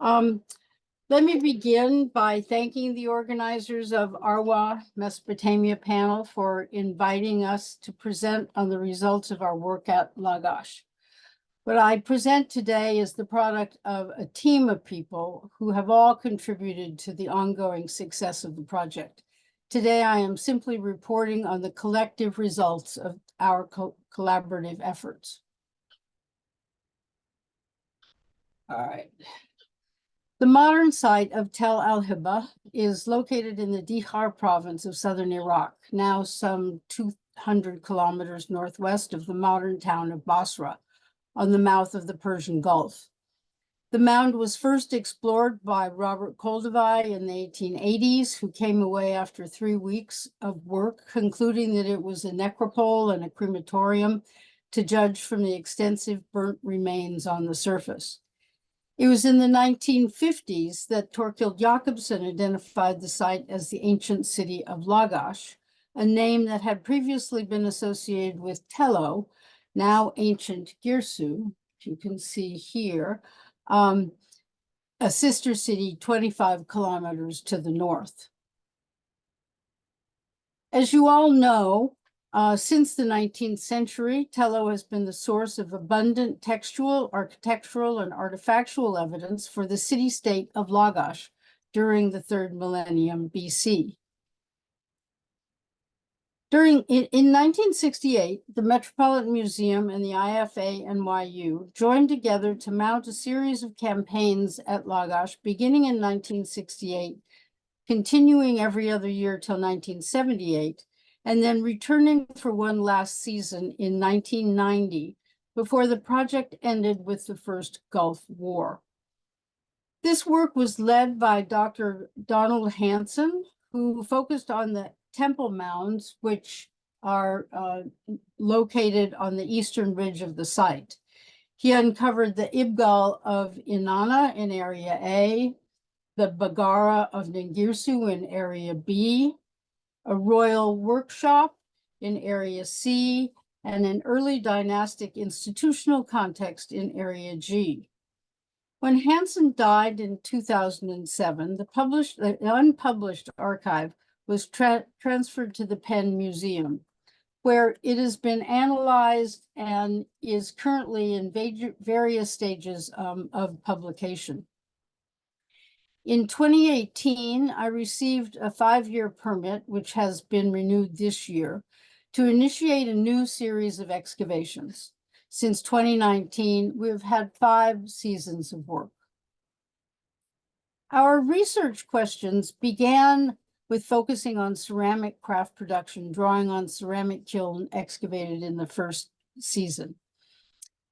Let me begin by thanking the organizers of Arwa Mesopotamia panel for inviting us to present on the results of our work at Lagash. What I present today is the product of a team of people who have all contributed to the ongoing success of the project. Today, I am simply reporting on the collective results of our collaborative efforts. All right. The modern site of Tel al-Hiba is located in the Dhi Qar province of southern Iraq, now some 200 kilometers northwest of the modern town of Basra, on the mouth of the Persian Gulf. The mound was first explored by Robert Koldewey in the 1880s, who came away after 3 weeks of work, concluding that it was a necropole and a crematorium, to judge from the extensive burnt remains on the surface. It was in the 1950s that Torkild Jakobsen identified the site as the ancient city of Lagash, a name that had previously been associated with Tello, now ancient Girsu, which you can see here, a sister city 25 kilometers to the north. As you all know, since the 19th century, Tello has been the source of abundant textual, architectural, and artifactual evidence for the city-state of Lagash during the 3rd millennium BC. In 1968, the Metropolitan Museum and the IFA NYU joined together to mount a series of campaigns at Lagash beginning in 1968, continuing every other year till 1978, and then returning for one last season in 1990, before the project ended with the First Gulf War. This work was led by Dr. Donald Hansen, who focused on the temple mounds, which are located on the eastern ridge of the site. He uncovered the Ibgal of Inanna in Area A, the Bagara of Ningirsu in Area B, a royal workshop in Area C, and an early dynastic institutional context in Area G. When Hansen died in 2007, the unpublished archive was transferred to the Penn Museum, where it has been analyzed and is currently in various stages of publication. In 2018, I received a 5-year permit, which has been renewed this year, to initiate a new series of excavations. Since 2019, we've had 5 seasons of work. Our research questions began with focusing on ceramic craft production, drawing on ceramic kiln excavated in the first season.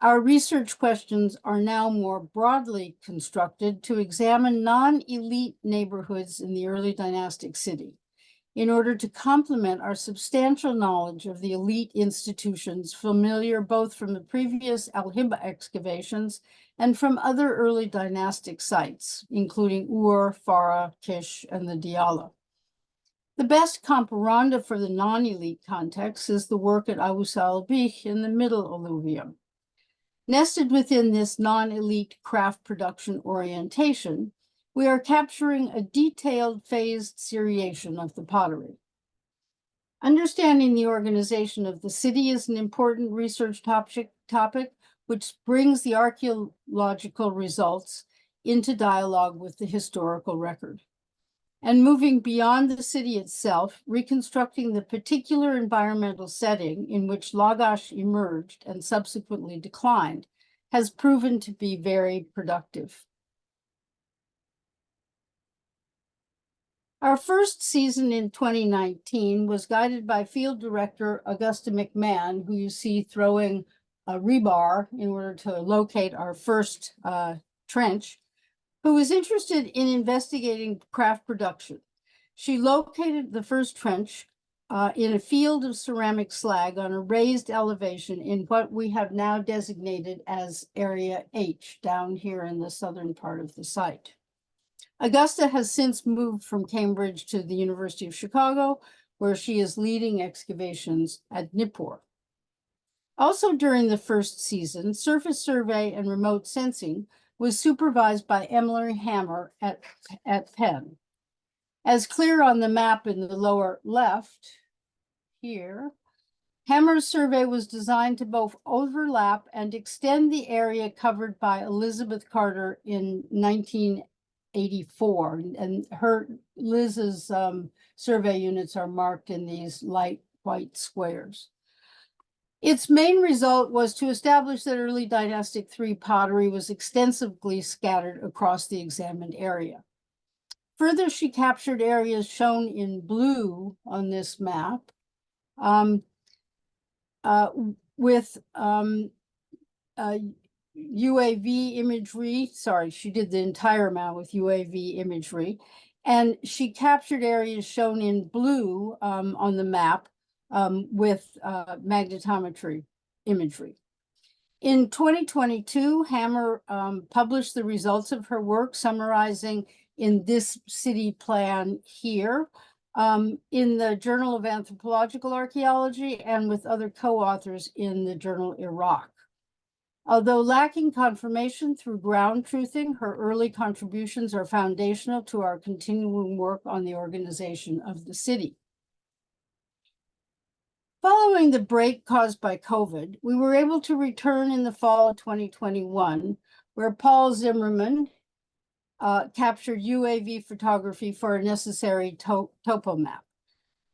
Our research questions are now more broadly constructed to examine non-elite neighborhoods in the early dynastic city in order to complement our substantial knowledge of the elite institutions familiar both from the previous al-Hiba excavations and from other early dynastic sites, including Ur, Farah, Kish, and the Diyala. The best comparanda for the non-elite context is the work at Abu Salbih in the Middle Alluvium. Nested within this non-elite craft production orientation, we are capturing a detailed phased seriation of the pottery. Understanding the organization of the city is an important research topic which brings the archaeological results into dialogue with the historical record. And moving beyond the city itself, reconstructing the particular environmental setting in which Lagash emerged and subsequently declined has proven to be very productive. Our first season in 2019 was guided by Field Director Augusta McMahon, who you see throwing a rebar in order to locate our first trench, who was interested in investigating craft production. She located the first trench in a field of ceramic slag on a raised elevation in what we have now designated as Area H, down here in the southern part of the site. Augusta has since moved from Cambridge to the University of Chicago, where she is leading excavations at Nippur. Also during the first season, surface survey and remote sensing was supervised by Emily Hammer at Penn. As clear on the map in the lower left here, Hammer's survey was designed to both overlap and extend the area covered by Elizabeth Carter in 1984. And Liz's survey units are marked in these light white squares. Its main result was to establish that early Dynastic III pottery was extensively scattered across the examined area. Further, she captured areas shown in blue on this map with UAV imagery. Sorry, she did the entire map with UAV imagery. And she captured areas shown in blue on the map with magnetometry imagery. In 2022, Hammer published the results of her work, summarizing in this city plan here in the Journal of Anthropological Archaeology and with other co-authors in the journal Iraq. Although lacking confirmation through ground truthing, her early contributions are foundational to our continuing work on the organization of the city. Following the break caused by COVID, we were able to return in the fall of 2021, where Paul Zimmerman captured UAV photography for a necessary topo map,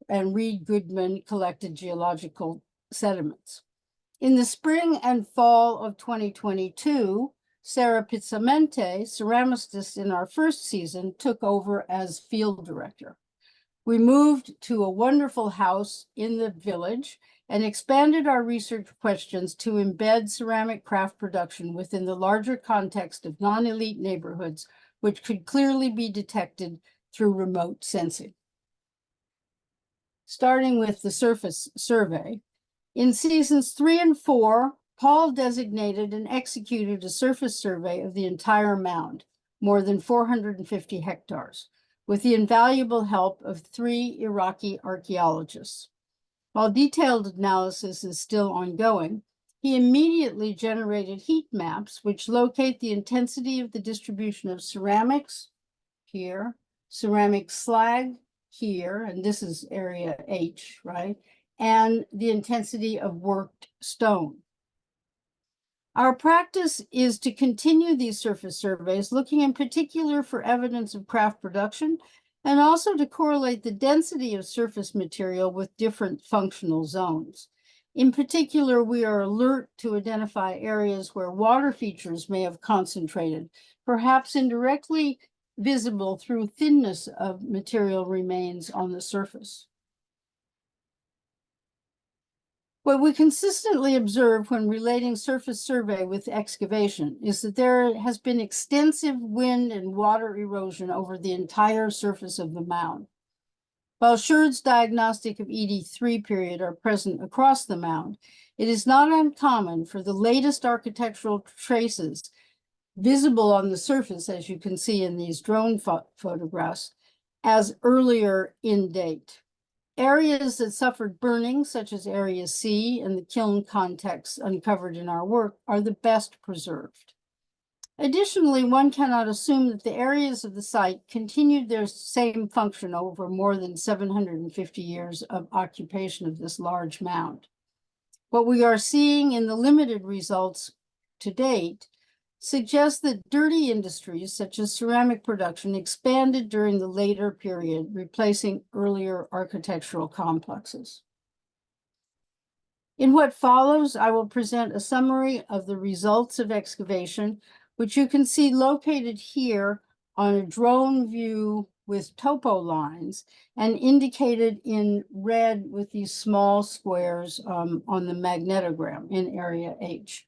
and Reed Goodman collected geological sediments. In the spring and fall of 2022, Sara Pizzimenti, ceramicist in our first season, took over as field director. We moved to a wonderful house in the village and expanded our research questions to embed ceramic craft production within the larger context of non-elite neighborhoods, which could clearly be detected through remote sensing. Starting with the surface survey, in seasons 3 and 4, Paul designated and executed a surface survey of the entire mound, more than 450 hectares, with the invaluable help of 3 Iraqi archaeologists. While detailed analysis is still ongoing, he immediately generated heat maps which locate the intensity of the distribution of ceramics here, ceramic slag here, and this is area H, right? And the intensity of worked stone. Our practice is to continue these surface surveys, looking in particular for evidence of craft production, and also to correlate the density of surface material with different functional zones. In particular, we are alert to identify areas where water features may have concentrated, perhaps indirectly visible through thinness of material remains on the surface. What we consistently observe when relating surface survey with excavation is that there has been extensive wind and water erosion over the entire surface of the mound. While Sherrd's diagnostic of ED3 period are present across the mound, it is not uncommon for the latest architectural traces visible on the surface, as you can see in these drone photographs, as earlier in date. Areas that suffered burning, such as Area C and the kiln contexts uncovered in our work, are the best preserved. Additionally, one cannot assume that the areas of the site continued their same function over more than 750 years of occupation of this large mound. What we are seeing in the limited results to date suggests that dirty industries such as ceramic production expanded during the later period, replacing earlier architectural complexes. In what follows, I will present a summary of the results of excavation, which you can see located here on a drone view with topo lines and indicated in red with these small squares on the magnetogram in area H.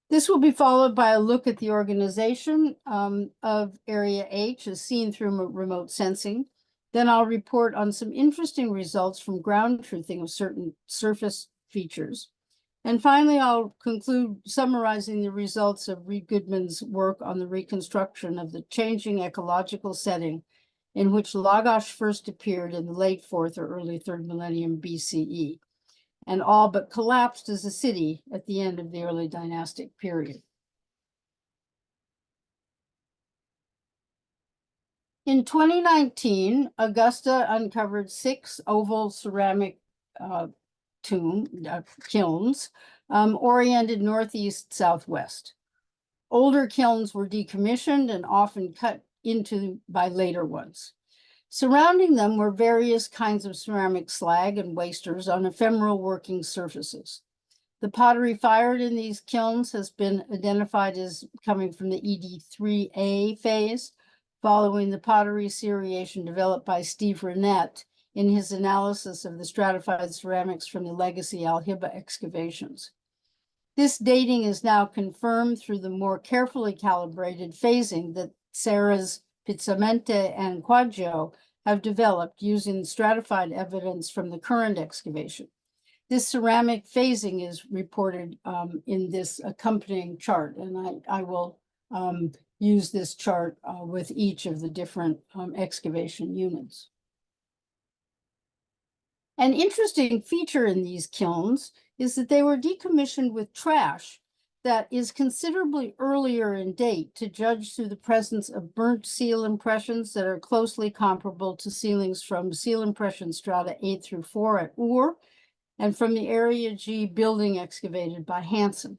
This will be followed by a look at the organization of Area H as seen through remote sensing. Then I'll report on some interesting results from ground truthing of certain surface features. And finally, I'll conclude summarizing the results of Reed Goodman's work on the reconstruction of the changing ecological setting in which Lagash first appeared in the late 4th or early 3rd millennium BCE. And all but collapsed as a city at the end of the early dynastic period. In 2019, Augusta uncovered 6 oval ceramic kilns oriented northeast-southwest. Older kilns were decommissioned and often cut into by later ones. Surrounding them were various kinds of ceramic slag and wasters on ephemeral working surfaces. The pottery fired in these kilns has been identified as coming from the ED3A phase, following the pottery seriation developed by Steve Renette in his analysis of the stratified ceramics from the legacy al-Hiba excavations. This dating is now confirmed through the more carefully calibrated phasing that Sara's Pizzimenti and Quaggio have developed using stratified evidence from the current excavation. This ceramic phasing is reported in this accompanying chart, and I will use this chart with each of the different excavation units. An interesting feature in these kilns is that they were decommissioned with trash that is considerably earlier in date to judge through the presence of burnt seal impressions that are closely comparable to sealings from seal impression strata 8 through 4 at Ur and from the Area G building excavated by Hansen.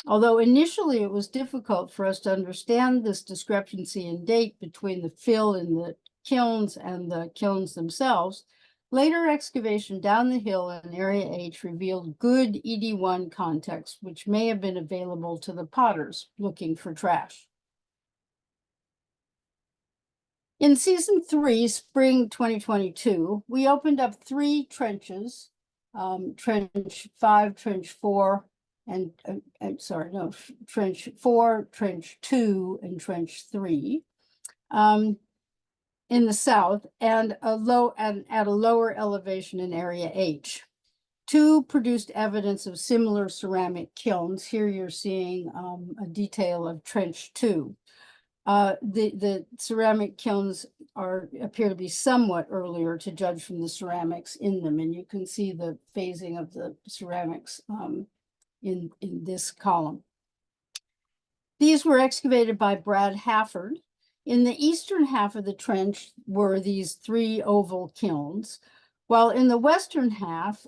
Although initially it was difficult for us to understand this discrepancy in date between the fill in the kilns and the kilns themselves, later excavation down the hill in Area H revealed good ED1 context, which may have been available to the potters looking for trash. In season 3, spring 2022, we opened up 3 trenches, trench 5, trench 4, and trench 4, trench 2, and trench 3. In the south and at a lower elevation in Area H. 2 produced evidence of similar ceramic kilns. Here you're seeing a detail of trench 2. The ceramic kilns appear to be somewhat earlier to judge from the ceramics in them, and you can see the phasing of the ceramics in this column. These were excavated by Brad Hafford. In the eastern half of the trench were these 3 oval kilns, while in the western half,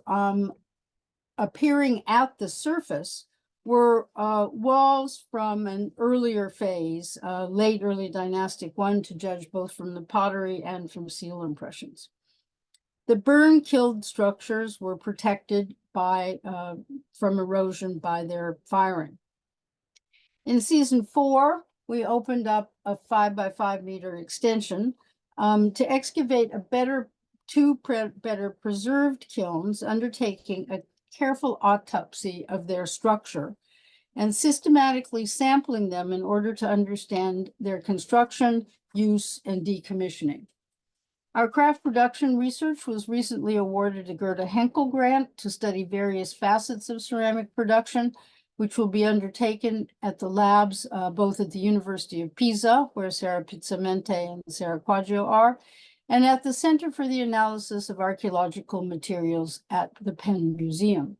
appearing at the surface, were walls from an earlier phase, late early dynastic 1, to judge both from the pottery and from seal impressions. The burn-killed structures were protected from erosion by their firing. In season 4, we opened up a 5 by 5 meter extension to excavate two better preserved kilns, undertaking a careful autopsy of their structure and systematically sampling them in order to understand their construction, use, and decommissioning. Our craft production research was recently awarded a Gerda Henkel grant to study various facets of ceramic production, which will be undertaken at the labs, both at the University of Pisa, where Sara Pizzimenti and Sara Quaggio are, and at the Center for the Analysis of Archaeological Materials at the Penn Museum.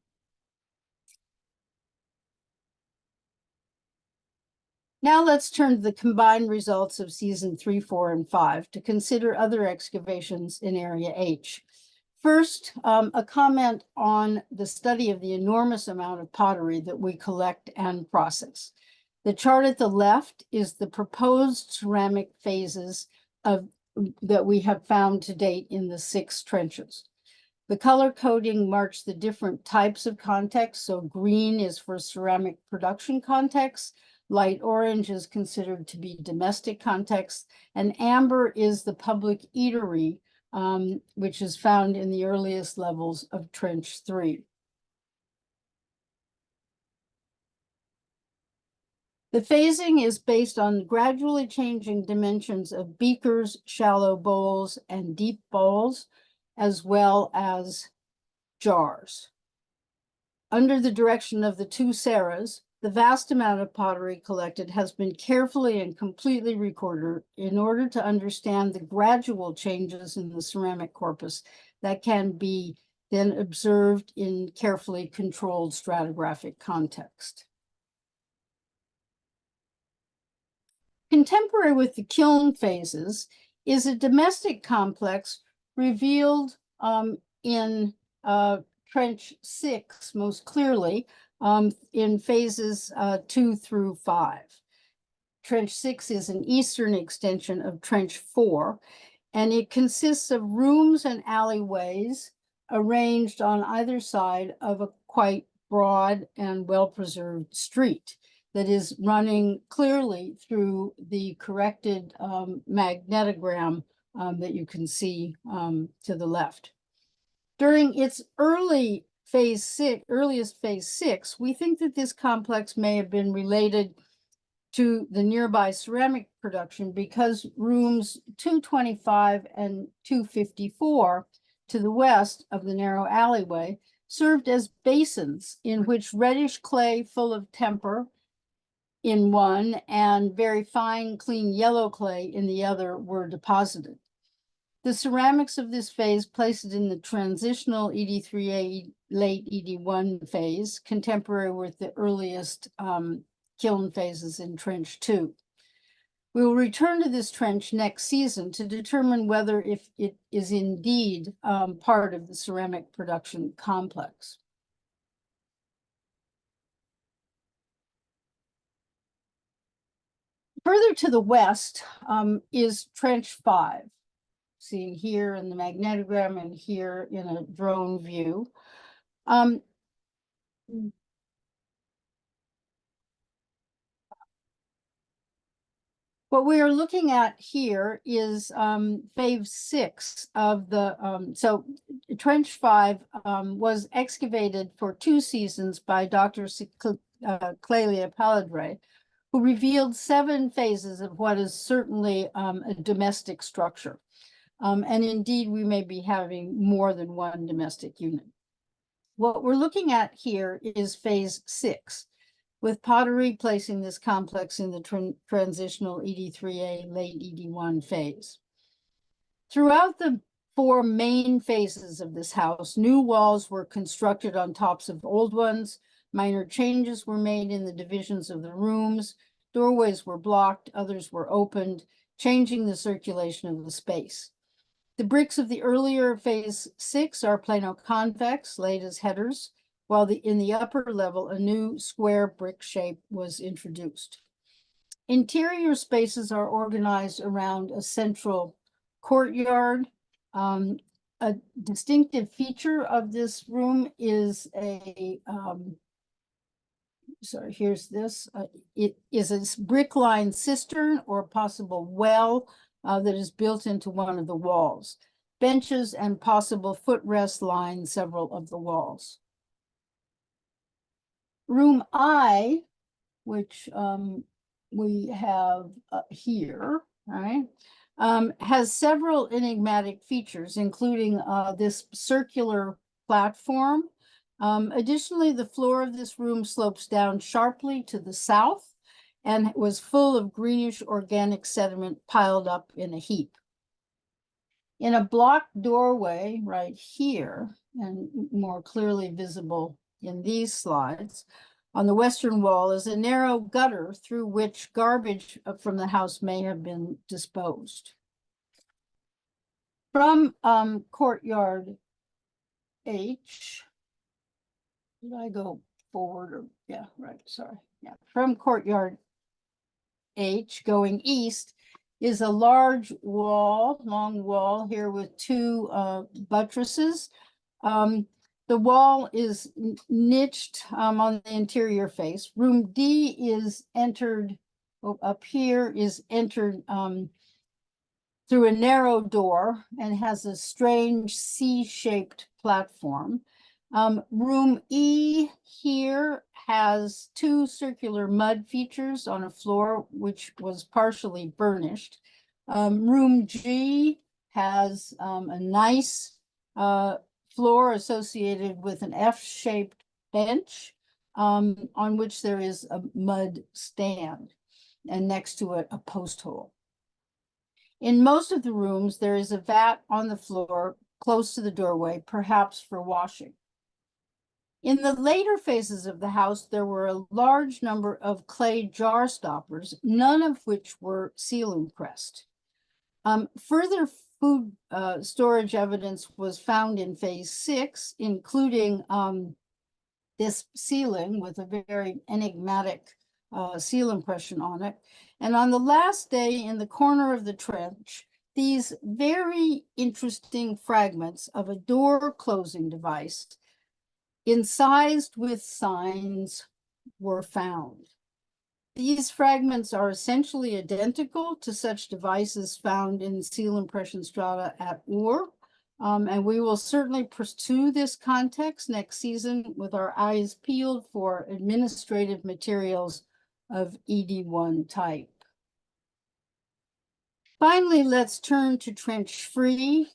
Now let's turn to the combined results of season 3, 4, and 5 to consider other excavations in Area H. First, a comment on the study of the enormous amount of pottery that we collect and process. The chart at the left is the proposed ceramic phases that we have found to date in the 6 trenches. The color coding marks the different types of context. So green is for ceramic production context, light orange is considered to be domestic context, and amber is the public eatery, which is found in the earliest levels of trench 3. The phasing is based on gradually changing dimensions of beakers, shallow bowls, and deep bowls, as well as jars. Under the direction of the 2 Saras, the vast amount of pottery collected has been carefully and completely recorded in order to understand the gradual changes in the ceramic corpus that can be then observed in carefully controlled stratigraphic context. Contemporary with the kiln phases is a domestic complex revealed in Trench 6 most clearly in phases 2 through 5. Trench 6 is an eastern extension of Trench 4, and it consists of rooms and alleyways arranged on either side of a quite broad and well-preserved street that is running clearly through the corrected magnetogram that you can see to the left. During its earliest phase 6, we think that this complex may have been related to the nearby ceramic production because rooms 225 and 254 to the west of the narrow alleyway served as basins in which reddish clay full of temper in one and very fine, clean yellow clay in the other were deposited. The ceramics of this phase place it in the transitional ED3A late ED1 phase, contemporary with the earliest kiln phases in Trench 2. We will return to this trench next season to determine whether if it is indeed part of the ceramic production complex. Further to the west is Trench 5, seen here in the magnetogram and here in a drone view. What we are looking at here is phase 6 of the, so Trench 5 was excavated for 2 seasons by Dr. Clelia Paladre, who revealed 7 phases of what is certainly a domestic structure. And indeed, we may be having more than one domestic unit. What we're looking at here is phase 6, with pottery placing this complex in the transitional ED3A late ED1 phase. Throughout the 4 main phases of this house, new walls were constructed on tops of old ones, minor changes were made in the divisions of the rooms, doorways were blocked, others were opened, changing the circulation of the space. The bricks of the earlier phase 6 are plano-convex, laid as headers, while in the upper level, a new square brick shape was introduced. Interior spaces are organized around a central courtyard. A distinctive feature of this room is a, sorry, here's this. It is a brick-lined cistern or possible well that is built into one of the walls. Benches and possible footrests line several of the walls. Room I, which we have here, right, has several enigmatic features, including this circular platform. Additionally, the floor of this room slopes down sharply to the south and was full of greenish organic sediment piled up in a heap. In a blocked doorway right here, and more clearly visible in these slides, on the western wall is a narrow gutter through which garbage from the house may have been disposed. From courtyard H, did I go forward or, yeah, right, sorry. Yeah, from courtyard H going east is a large wall, long wall here with 2 buttresses. The wall is niched on the interior face. Room D is entered, up here is entered through a narrow door and has a strange C-shaped platform. Room E here has 2 circular mud features on a floor which was partially burnished. Room G has a nice floor associated with an F-shaped bench on which there is a mud stand and next to it a post hole. In most of the rooms, there is a vat on the floor close to the doorway, perhaps for washing. In the later phases of the house, there were a large number of clay jar stoppers, none of which were seal impressed. Further food storage evidence was found in phase 6, including this ceiling with a very enigmatic seal impression on it. And on the last day, in the corner of the trench, these very interesting fragments of a door closing device incised with signs were found. These fragments are essentially identical to such devices found in seal impression strata at Ur. And we will certainly pursue this context next season with our eyes peeled for administrative materials of ED1 type. Finally, let's turn to trench 3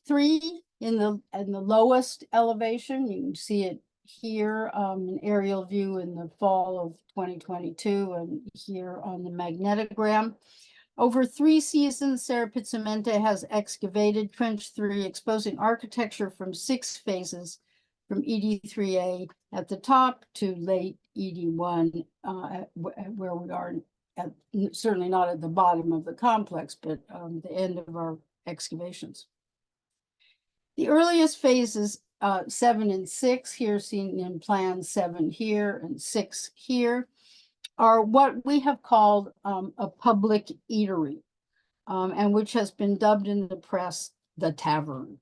in the lowest elevation. You can see it here, an aerial view in the fall of 2022, and here on the magnetogram. Over 3 seasons, Sara Pizzimenti has excavated trench 3, exposing architecture from 6 phases, from ED3A at the top to late ED1, where we are certainly not at the bottom of the complex, but the end of our excavations. The earliest phases, 7 and 6, here seen in plan 7 here and 6 here, are what we have called a public eatery, and which has been dubbed in the press the tavern.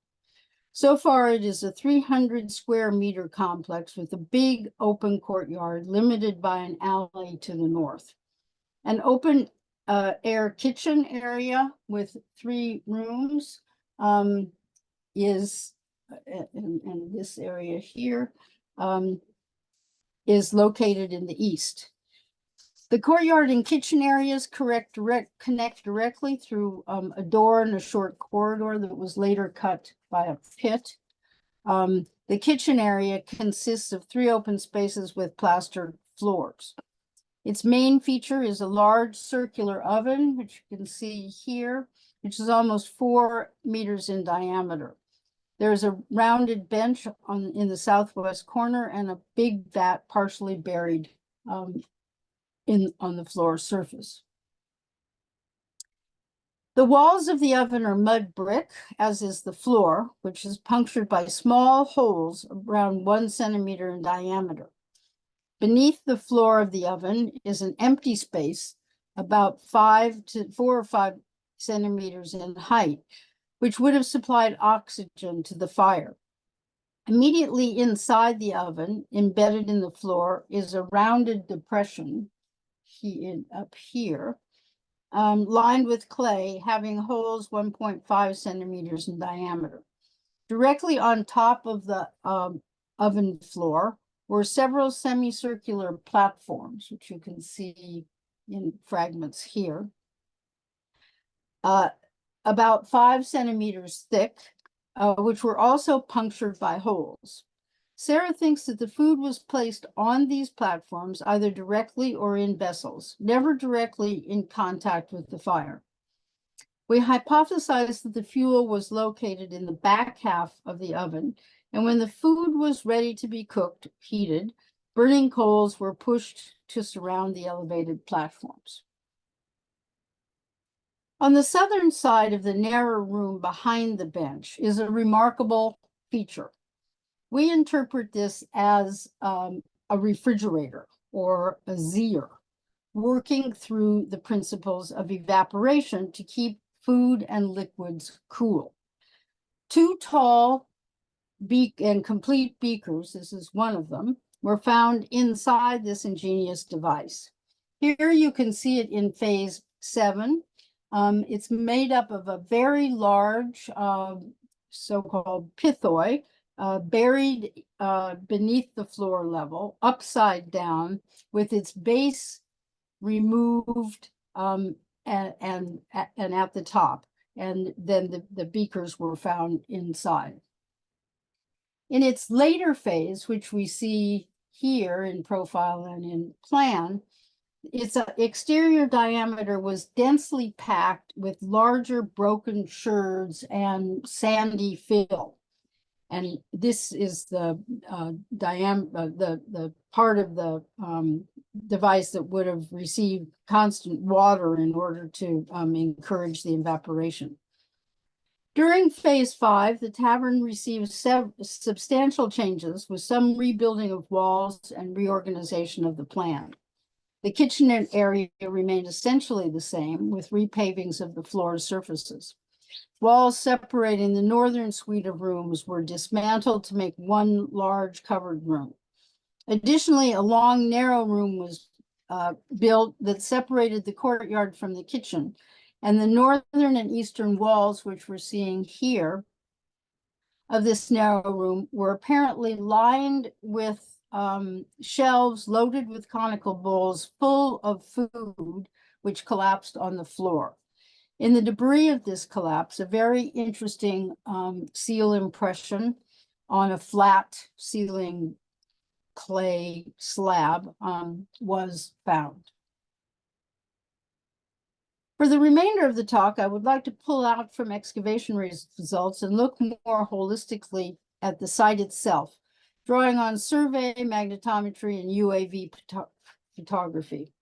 So far, it is a 300 square meter complex with a big open courtyard limited by an alley to the north. An open air kitchen area with 3 rooms is, and this area here is located in the east. The courtyard and kitchen areas connect directly through a door and a short corridor that was later cut by a pit. The kitchen area consists of 3 open spaces with plastered floors. Its main feature is a large circular oven, which you can see here, which is almost 4 meters in diameter. There's a rounded bench in the southwest corner and a big vat partially buried on the floor surface. The walls of the oven are mud brick, as is the floor, which is punctured by small holes around 1 centimeter in diameter. Beneath the floor of the oven is an empty space about 4 or 5 centimeters in height, which would have supplied oxygen to the fire. Immediately inside the oven, embedded in the floor, is a rounded depression up here, lined with clay, having holes 1.5 centimeters in diameter. Directly on top of the oven floor were several semicircular platforms, which you can see in fragments here, about 5 centimeters thick, which were also punctured by holes. Sara thinks that the food was placed on these platforms either directly or in vessels, never directly in contact with the fire. We hypothesized that the fuel was located in the back half of the oven, and when the food was ready to be cooked, heated, burning coals were pushed to surround the elevated platforms. On the southern side of the narrow room behind the bench is a remarkable feature. We interpret this as a refrigerator or a zier, working through the principles of evaporation to keep food and liquids cool. 2 tall and complete beakers, this is one of them, were found inside this ingenious device. Here you can see it in phase 7. It's made up of a very large so-called pithoi, buried beneath the floor level, upside down, with its base removed and at the top. And then the beakers were found inside. In its later phase, which we see here in profile and in plan, its exterior diameter was densely packed with larger broken sherds and sandy fill. And this is the part of the device that would have received constant water in order to encourage the evaporation. During phase 5, the tavern received substantial changes with some rebuilding of walls and reorganization of the plan. The kitchen area remained essentially the same, with repavings of the floor surfaces. Walls separating the northern suite of rooms were dismantled to make one large covered room. Additionally, a long, narrow room was built that separated the courtyard from the kitchen, and the northern and eastern walls, which we're seeing here, of this narrow room were apparently lined with shelves loaded with conical bowls full of food, which collapsed on the floor. In the debris of this collapse, a very interesting seal impression on a flat ceiling clay slab was found. For the remainder of the talk, I would like to pull out from excavation results and look more holistically at the site itself, drawing on survey, magnetometry, and UAV photography.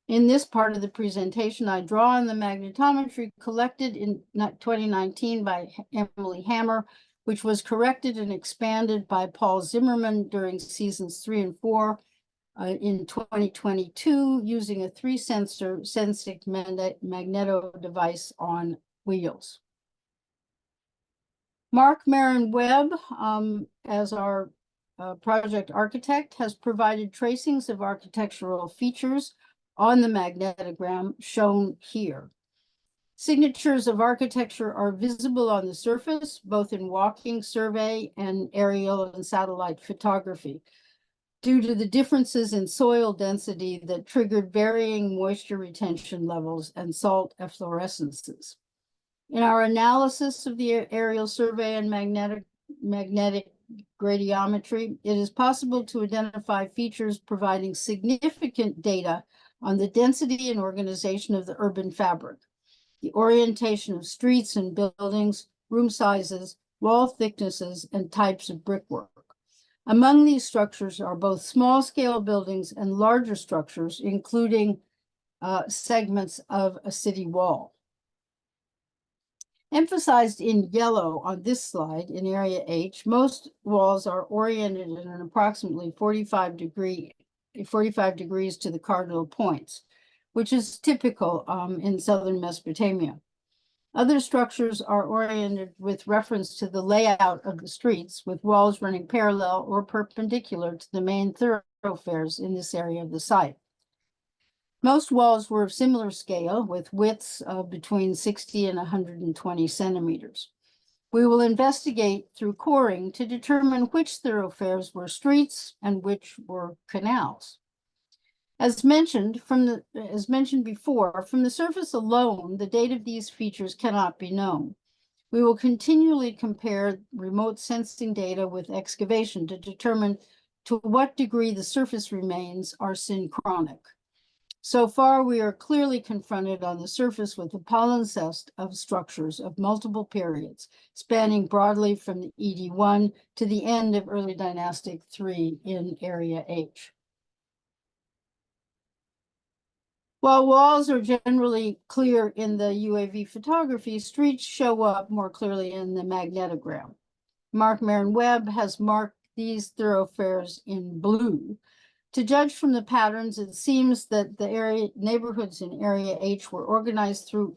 In this part of the presentation, I draw on the magnetometry collected in 2019 by Emily Hammer, which was corrected and expanded by Paul Zimmerman during seasons 3 and 4 in 2022 using a 3-sensor Sensic magneto device on wheels. Mark Marin Webb, as our project architect, has provided tracings of architectural features on the magnetogram shown here. Signatures of architecture are visible on the surface, both in walking survey and aerial and satellite photography, due to the differences in soil density that triggered varying moisture retention levels and salt efflorescences. In our analysis of the aerial survey and magnetic gradiometry, it is possible to identify features providing significant data on the density and organization of the urban fabric, the orientation of streets and buildings, room sizes, wall thicknesses, and types of brickwork. Among these structures are both small-scale buildings and larger structures, including segments of a city wall. Emphasized in yellow on this slide in area H, most walls are oriented in an approximately 45 degrees to the cardinal points, which is typical in southern Mesopotamia. Other structures are oriented with reference to the layout of the streets, with walls running parallel or perpendicular to the main thoroughfares in this area of the site. Most walls were of similar scale, with widths of between 60 and 120 centimeters. We will investigate through coring to determine which thoroughfares were streets and which were canals. As mentioned before, from the surface alone, the date of these features cannot be known. We will continually compare remote sensing data with excavation to determine to what degree the surface remains are synchronic. So far, we are clearly confronted on the surface with a palimpsest of structures of multiple periods, spanning broadly from the ED1 to the end of early Dynastic 3 in area H. While walls are generally clear in the UAV photography, streets show up more clearly in the magnetogram. Mark Marin Webb has marked these thoroughfares in blue. To judge from the patterns, it seems that the neighborhoods in area H were organized through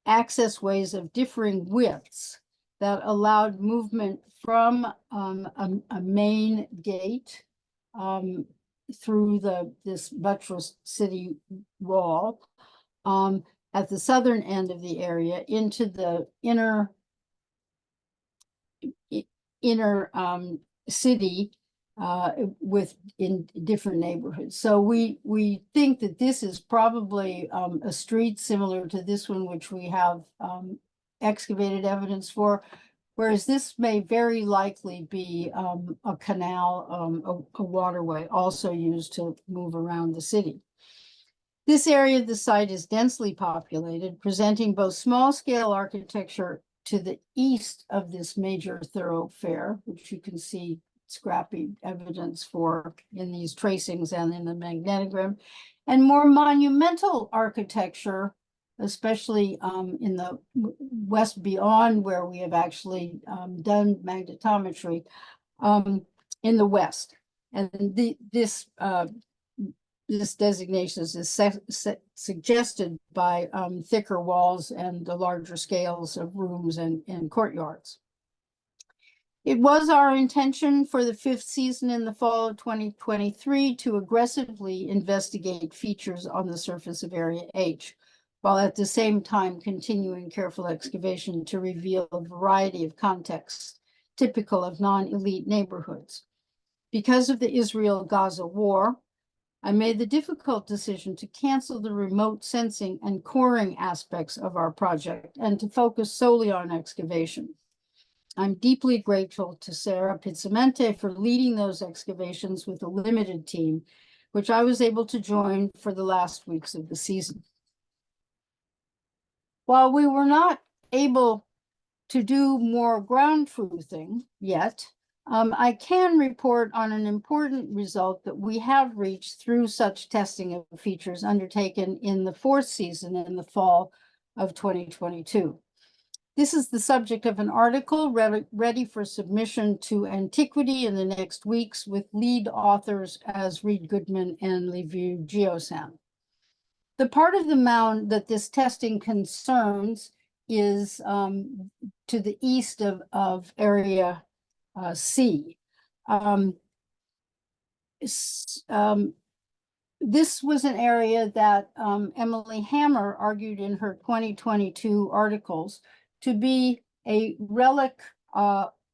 access ways of differing widths that allowed movement from a main gate through this buttressed city wall at the southern end of the area into the inner city in different neighborhoods. So we think that this is probably a street similar to this one, which we have excavated evidence for, whereas this may very likely be a canal, a waterway, also used to move around the city. This area of the site is densely populated, presenting both small-scale architecture to the east of this major thoroughfare, which you can see scrappy evidence for in these tracings and in the magnetogram, and more monumental architecture especially in the west beyond where we have actually done magnetometry in the west. And this designation is suggested by thicker walls and the larger scales of rooms and courtyards. It was our intention for the 5th season in the fall of 2023 to aggressively investigate features on the surface of Area H, while at the same time continuing careful excavation to reveal a variety of contexts typical of non-elite neighborhoods. Because of the Israel-Gaza war, I made the difficult decision to cancel the remote sensing and coring aspects of our project and to focus solely on excavation. I'm deeply grateful to Sara Pizzimenti for leading those excavations with a limited team, which I was able to join for the last weeks of the season. While we were not able to do more ground truthing yet, I can report on an important result that we have reached through such testing of features undertaken in the 4th season in the fall of 2022. This is the subject of an article ready for submission to Antiquity in the next weeks, with lead authors as Reed Goodman and Liviu Giosan. The part of the mound that this testing concerns is to the east of Area C. This was an area that Emily Hammer argued in her 2022 articles to be a relic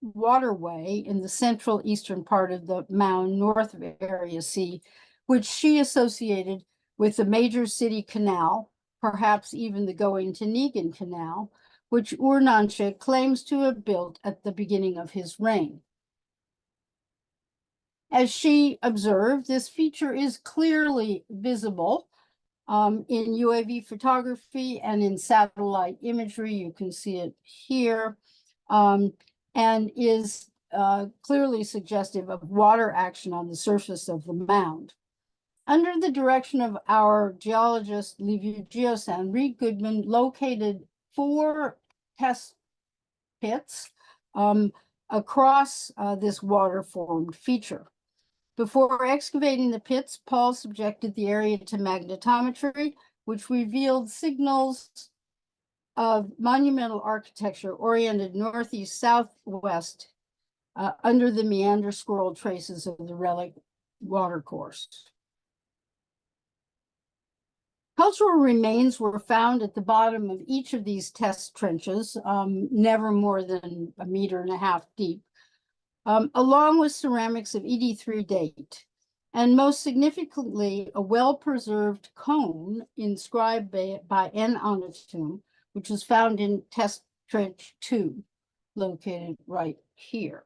waterway in the central eastern part of the mound north of Area C, which she associated with the major city canal, perhaps even the Going to Negan Canal, which Ur-Nanshe claims to have built at the beginning of his reign. As she observed, this feature is clearly visible in UAV photography and in satellite imagery. You can see it here, and is clearly suggestive of water action on the surface of the mound. Under the direction of our geologist, Liviu Giosan, Reed Goodman located 4 test pits across this water-formed feature. Before excavating the pits, Paul subjected the area to magnetometry, which revealed signals of monumental architecture oriented northeast-southwest under the meander scroll traces of the relic Watercourse. Cultural remains were found at the bottom of each of these test trenches, never more than 1.5 meters deep, along with ceramics of ED3 date, and most significantly, a well-preserved cone inscribed by N. Anatum, which was found in test trench 2, located right here.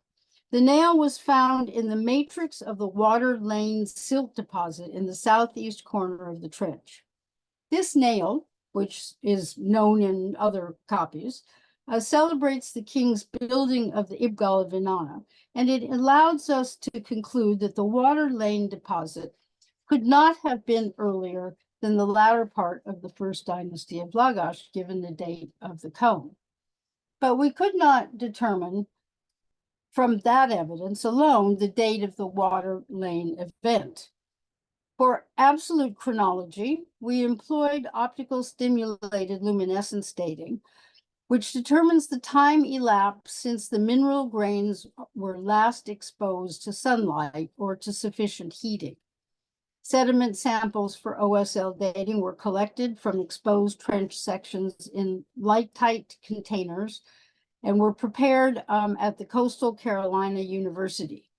The nail was found in the matrix of the water lane silt deposit in the southeast corner of the trench. This nail, which is known in other copies, celebrates the king's building of the Ibgal of Inanna, and it allows us to conclude that the water lane deposit could not have been earlier than the latter part of the first dynasty of Lagash, given the date of the cone. But we could not determine from that evidence alone the date of the water lane event. For absolute chronology, we employed optical stimulated luminescence dating, which determines the time elapsed since the mineral grains were last exposed to sunlight or to sufficient heating. Sediment samples for OSL dating were collected from exposed trench sections in light-tight containers and were prepared at the Coastal Carolina University.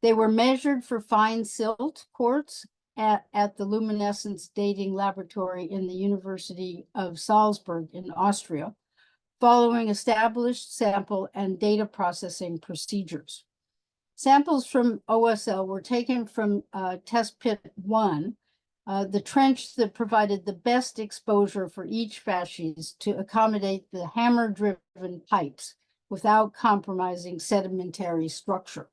They were measured for fine silt quartz at the luminescence dating laboratory in the University of Salzburg in Austria, following established sample and data processing procedures. Samples from OSL were taken from test pit 1, the trench that provided the best exposure for each fasces to accommodate the hammer-driven pipes without compromising sedimentary structure.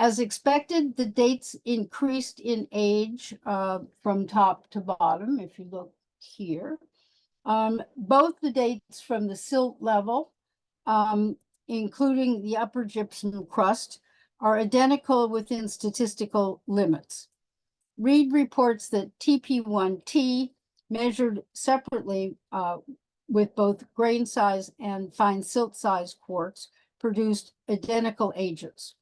As expected, the dates increased in age from top to bottom, if you look here. Both the dates from the silt level, including the upper gypsum crust, are identical within statistical limits. Reed reports that TP1T, measured separately with both grain size and fine silt size quartz, produced identical ages.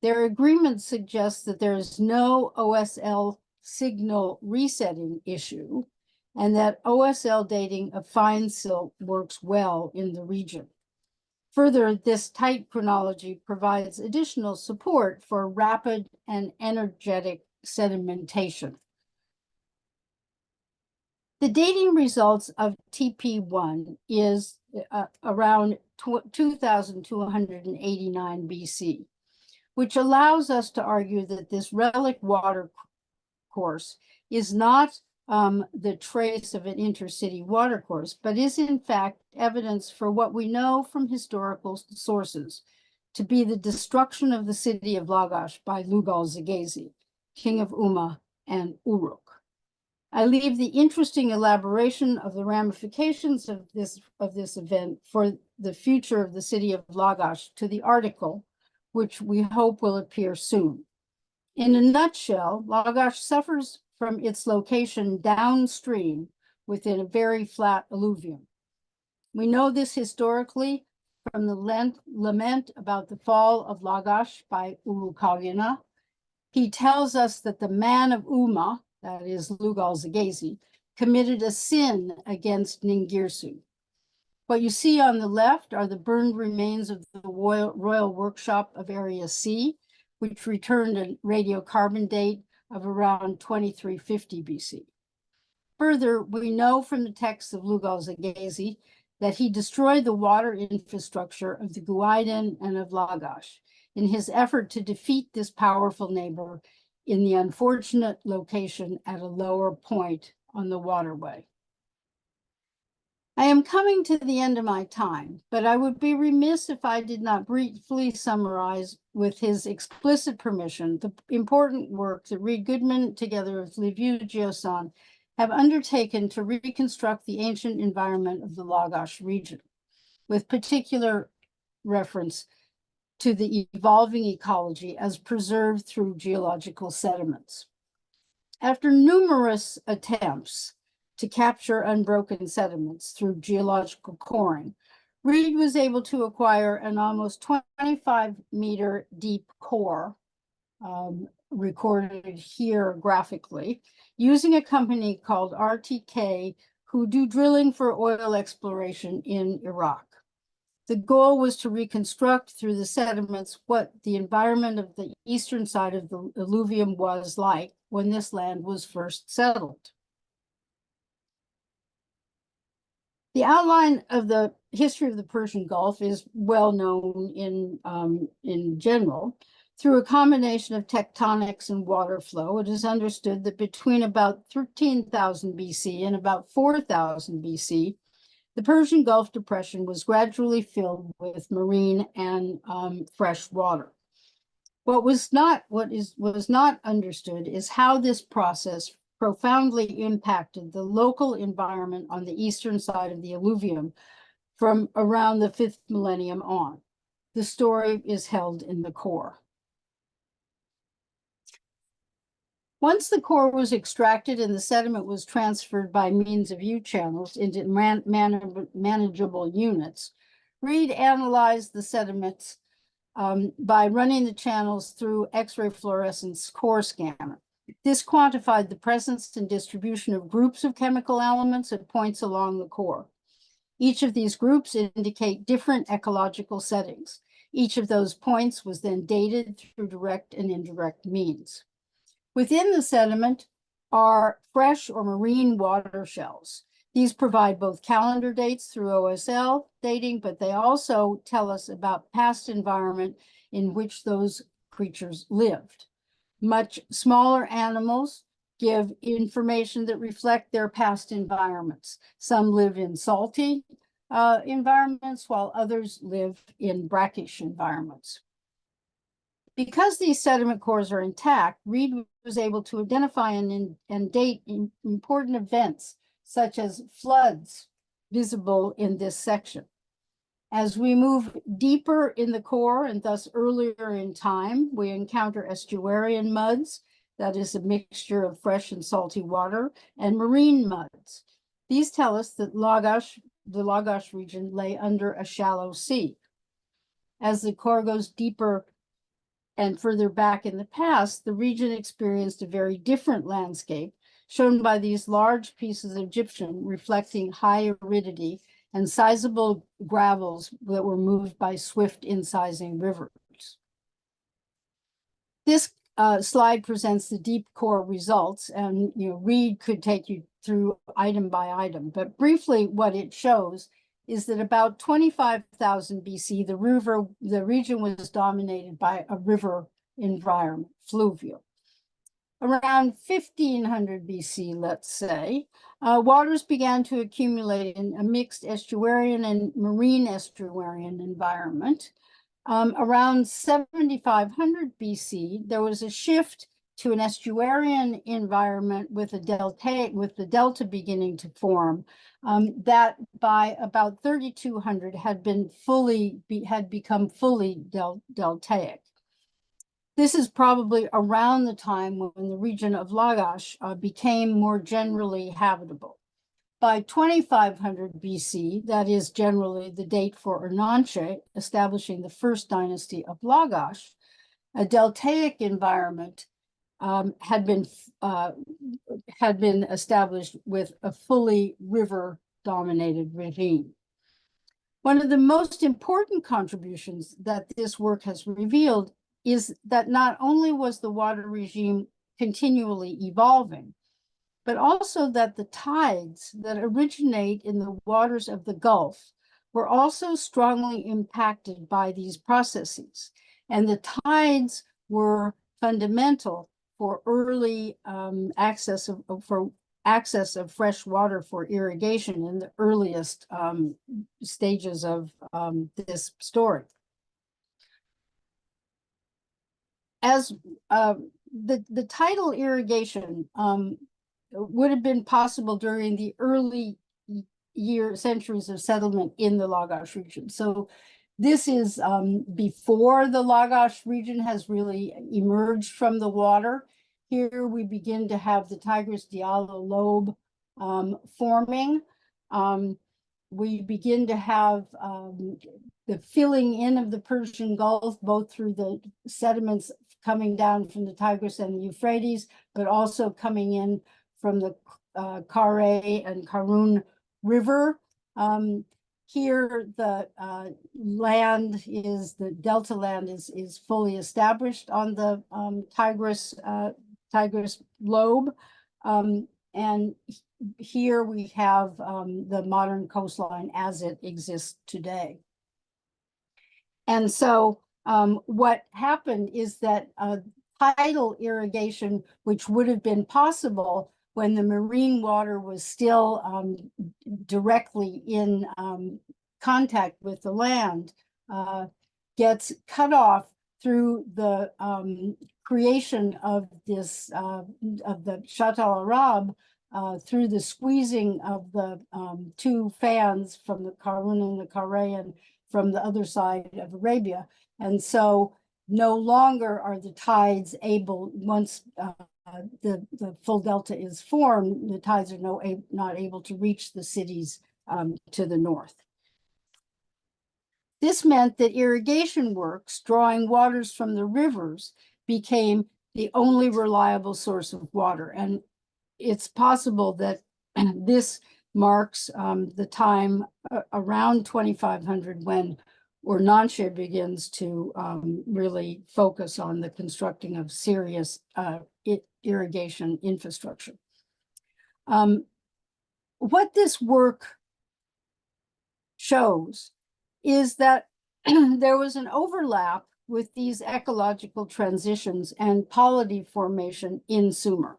Their agreement suggests that there is no OSL signal resetting issue, and that OSL dating of fine silt works well in the region. Further, this tight chronology provides additional support for rapid and energetic sedimentation. The dating results of TP1 is around 2289 BC, which allows us to argue that this relic water course is not the trace of an intercity watercourse, but is in fact evidence for what we know from historical sources to be the destruction of the city of Lagash by Lugal-Zaggisi, king of Umma and Uruk. I leave the interesting elaboration of the ramifications of this event for the future of the city of Lagash to the article, which we hope will appear soon. In a nutshell, Lagash suffers from its location downstream within a very flat alluvium. We know this historically from the lament about the fall of Lagash by Urukalyana. He tells us that the man of Umma, that is Lugal-Zaggisi, committed a sin against Ningirsu. What you see on the left are the burned remains of the Royal Workshop of Area C, which returned a radiocarbon date of around 2350 BC. Further, we know from the texts of Lugal-Zaggisi that he destroyed the water infrastructure of the Guaiden and of Lagash in his effort to defeat this powerful neighbor in the unfortunate location at a lower point on the waterway. I am coming to the end of my time, but I would be remiss if I did not briefly summarize, with his explicit permission, the important work that Reed Goodman, together with Liviu Giosan, have undertaken to reconstruct the ancient environment of the Lagash region, with particular reference to the evolving ecology as preserved through geological sediments. After numerous attempts to capture unbroken sediments through geological coring, Reed was able to acquire an almost 25-meter deep core, recorded here graphically, using a company called RTK, who do drilling for oil exploration in Iraq. The goal was to reconstruct through the sediments what the environment of the eastern side of the alluvium was like when this land was first settled. The outline of the history of the Persian Gulf is well known in general. Through a combination of tectonics and water flow, it is understood that between about 13,000 BC and about 4,000 BC, the Persian Gulf Depression was gradually filled with marine and fresh water. What was not understood is how this process profoundly impacted the local environment on the eastern side of the alluvium from around the 5th millennium on. The story is held in the core. Once the core was extracted and the sediment was transferred by means of U-channels into manageable units, Reed analyzed the sediments by running the channels through X-ray fluorescence core scanner. This quantified the presence and distribution of groups of chemical elements at points along the core. Each of these groups indicate different ecological settings. Each of those points was then dated through direct and indirect means. Within the sediment are fresh or marine water shells. These provide both calendar dates through OSL dating, but they also tell us about past environment in which those creatures lived. Much smaller animals give information that reflect their past environments. Some live in salty environments, while others live in brackish environments. Because these sediment cores are intact, Reed was able to identify and date important events such as floods, visible in this section. As we move deeper in the core and thus earlier in time, we encounter estuarian muds, that is a mixture of fresh and salty water, and marine muds. These tell us that the Lagash region lay under a shallow sea. As the core goes deeper and further back in the past, the region experienced a very different landscape, shown by these large pieces of gypsum reflecting high aridity and sizable gravels that were moved by swift incising rivers. This slide presents the deep core results, and Reed could take you through item by item, but briefly what it shows is that about 25,000 BC, the region was dominated by a river environment, fluvial. Around 1500 BC, let's say, waters began to accumulate in a mixed estuarian and marine estuarian environment. Around 7500 BC, there was a shift to an estuarian environment with the delta beginning to form. That by about 3200 had become fully deltaic. This is probably around the time when the region of Lagash became more generally habitable. By 2500 BC, that is generally the date for Urnanche, establishing the first dynasty of Lagash, a deltaic environment had been established with a fully river-dominated regime. One of the most important contributions that this work has revealed is that not only was the water regime continually evolving, but also that the tides that originate in the waters of the Gulf were also strongly impacted by these processes. And the tides were fundamental for early access of fresh water for irrigation in the earliest stages of this story. As the tidal irrigation would have been possible during the early centuries of settlement in the Lagash region. So this is before the Lagash region has really emerged from the water. Here we begin to have the Tigris Diallo lobe forming. We begin to have the filling in of the Persian Gulf, both through the sediments coming down from the Tigris and the Euphrates, but also coming in from the Kare and Karun River. Here, the delta land is fully established on the Tigris lobe. And here we have the modern coastline as it exists today. And so what happened is that tidal irrigation, which would have been possible when the marine water was still directly in contact with the land, gets cut off through the creation of this of the Shatt al-Arab, through the squeezing of the two fans from the Karun and the Karayan from the other side of Arabia. And so no longer are the tides able, once the full delta is formed, the tides are not able to reach the cities to the north. This meant that irrigation works, drawing waters from the rivers, became the only reliable source of water. And it's possible that this marks the time around 2500 when Urnanche begins to really focus on the constructing of serious irrigation infrastructure. What this work shows is that there was an overlap with these ecological transitions and polity formation in Sumer.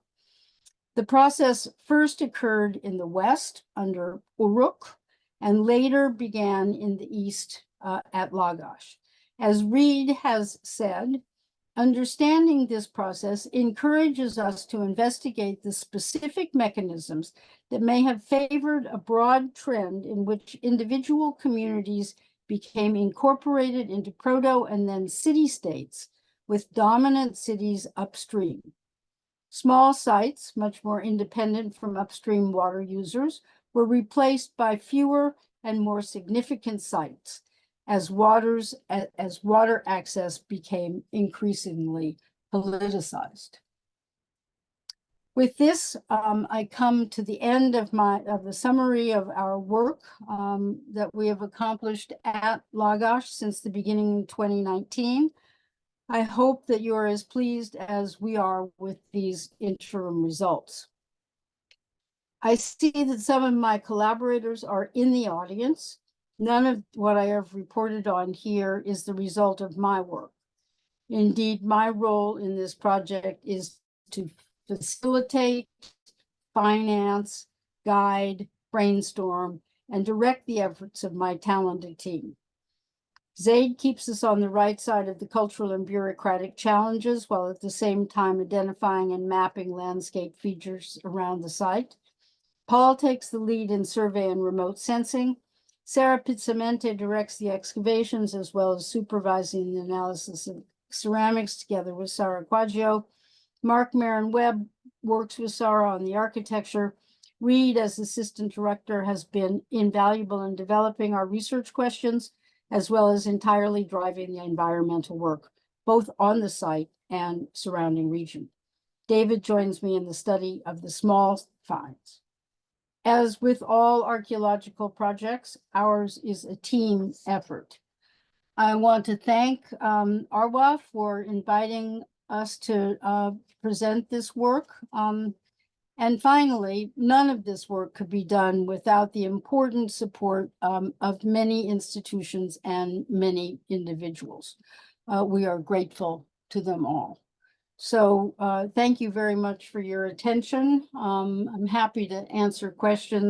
The process first occurred in the west under Uruk and later began in the east at Lagash. As Reed has said, Understanding this process encourages us to investigate the specific mechanisms that may have favored a broad trend in which individual communities became incorporated into proto and then city-states with dominant cities upstream. Small sites, much more independent from upstream water users, were replaced by fewer and more significant sites as water access became increasingly politicized. With this, I come to the end of the summary of our work that we have accomplished at Lagash since the beginning of 2019. I hope that you are as pleased as we are with these interim results. I see that some of my collaborators are in the audience. None of what I have reported on here is the result of my work. Indeed, my role in this project is to facilitate, finance, guide, brainstorm, and direct the efforts of my talented team. Zaid keeps us on the right side of the cultural and bureaucratic challenges, while at the same time identifying and mapping landscape features around the site. Paul takes the lead in survey and remote sensing. Sara Pizzimenti directs the excavations as well as supervising the analysis of ceramics together with Sara Quaggio. Mark Marin-Webb works with Sara on the architecture. Reed, as assistant director, has been invaluable in developing our research questions, as well as entirely driving the environmental work, both on the site and surrounding region. David joins me in the study of the small finds. As with all archaeological projects, ours is a team effort. I want to thank Arwa for inviting us to present this work. And finally, none of this work could be done without the important support of many institutions and many individuals. We are grateful to them all. So thank you very much for your attention. I'm happy to answer questions